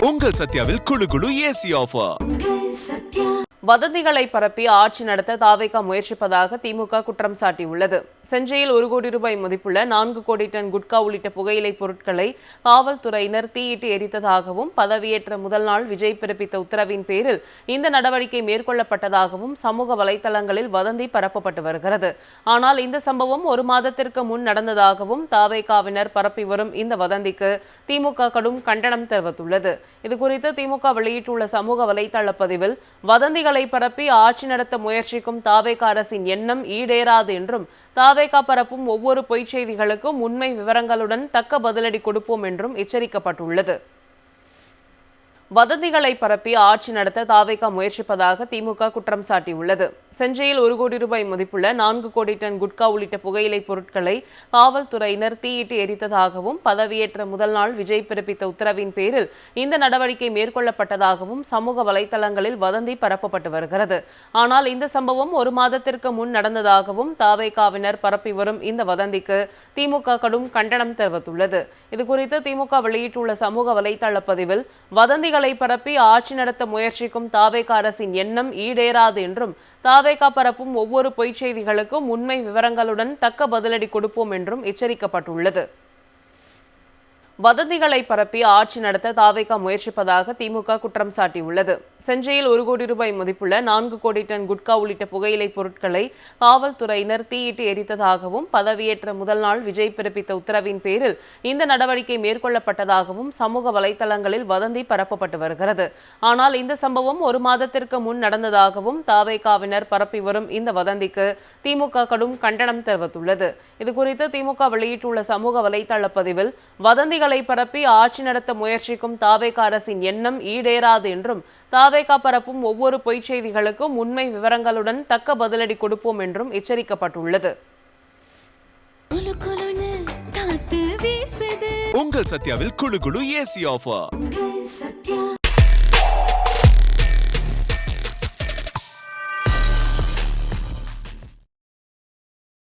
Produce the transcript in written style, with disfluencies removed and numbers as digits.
உங்கள் சத்யாவில் குளு குளு ஏசி ஆஃபர். வதந்திகளை பரப்பி ஆட்சி நடத்த தாவேகா முயற்சிப்பதாக திமுக குற்றம் சாட்டியுள்ளது. செஞ்சியில் 1 கோடி ரூபாய் மதிப்புள்ள 4 கோடி டன் குட்கா உள்ளிட்ட புகையிலை பொருட்களை காவல்துறையினர் தீயிட்டு எரித்ததாகவும் பதவியேற்ற முதல் நாள் விஜய் பிறப்பித்த உத்தரவின் பேரில் இந்த நடவடிக்கை மேற்கொள்ளப்பட்டதாகவும் சமூக வலைதளங்களில் வதந்தி பரப்பப்பட்டு வருகிறது. ஆனால் இந்த சம்பவம் 1 மாதத்திற்கு முன் நடந்ததாகவும் தாவேகாவினர் பரப்பி வரும் இந்த வதந்திக்கு திமுக கடும் கண்டனம் தெரிவித்துள்ளது. இதுகுறித்து திமுக வெளியிட்டுள்ள சமூக வலைதள பதிவில், வதந்திகளை பரப்பி ஆட்சி நடத்த முயற்சிக்கும் தாவேகா அரசின் எண்ணம் ஈடேறாது என்றும் தாவேகா பரப்பும் ஒவ்வொரு பொய்ச் செய்திகளுக்கும் உண்மை விவரங்களுடன் தக்க பதிலடி கொடுப்போம் என்றும் எச்சரிக்கப்பட்டுள்ளது. வதந்திகளை பரப்பி ஆட்சி நடத்த தாவேகா முயற்சிப்பதாக திமுக குற்றம் சாட்டியுள்ளது. செஞ்சியில் 1 கோடி ரூபாய் மதிப்புள்ள 4 கோடி டன் குட்கா உள்ளிட்ட புகையிலை பொருட்களை காவல்துறையினர் தீயிட்டு எரித்ததாகவும் பதவியேற்ற முதல் நாள் விஜய் பிறப்பித்த உத்தரவின் பேரில் இந்த நடவடிக்கை மேற்கொள்ளப்பட்டதாகவும் சமூக வலைதளங்களில் வதந்தி பரப்பப்பட்டு வருகிறது. ஆனால் இந்த சம்பவம் 1 மாதத்திற்கு முன் நடந்ததாகவும் தாவேகாவினர் பரப்பி வரும் இந்த வதந்திக்கு திமுக கடும் கண்டனம் தெரிவித்துள்ளது. இதுகுறித்து திமுக வெளியிட்டுள்ள சமூக வலைதள பதிவில், வதந்திகளை பரப்பி ஆட்சி நடத்த முயற்சிக்கும் தாவேகா அரசின் எண்ணம் ஈடேறாது என்றும் தாவேகா பரப்பும் ஒவ்வொரு பொய்ச் செய்திகளுக்கும் உண்மை விவரங்களுடன் தக்க பதிலடி கொடுப்போம் என்றும் எச்சரிக்கப்பட்டுள்ளது. வதந்திகளை பரப்பி ஆட்சி நடத்த தாவேகா முயற்சிப்பதாக திமுக குற்றம் சாட்டியுள்ளது. செஞ்சியில் 1 கோடி ரூபாய் மதிப்புள்ள 4 கோடி டன் குட்கா உள்ளிட்ட புகையிலை பொருட்களை காவல்துறையினர் தீயிட்டு எரித்ததாகவும் பதவியேற்ற முதல் நாள் விஜய் பிறப்பித்த உத்தரவின் பேரில் இந்த நடவடிக்கை மேற்கொள்ளப்பட்டதாகவும் சமூக வலைதளங்களில் வதந்தி பரப்பப்பட்டு வருகிறது. ஆனால் இந்த சம்பவம் 1 மாதத்திற்கு முன் நடந்ததாகவும் தாவேகாவினர் பரப்பி வரும் இந்த வதந்திக்கு திமுக கடும் கண்டனம் தெரிவித்துள்ளது. இதுகுறித்து திமுக வெளியிட்டுள்ள சமூக வலைதள பதிவில், வதந்திகளை பரப்பி ஆட்சி நடத்த முயற்சிக்கும் தாவேகா அரசின் எண்ணம் ஈடேறாது என்றும் தாவேகா பரப்பும் ஒவ்வொரு பொய்ச் செய்திகளுக்கும் உண்மை விவரங்களுடன் தக்க பதிலடி கொடுப்போம் என்றும் எச்சரிக்கப்பட்டுள்ளது. உங்கள் சத்யாவில் குளு குளு ஏசி ஆஃபர்.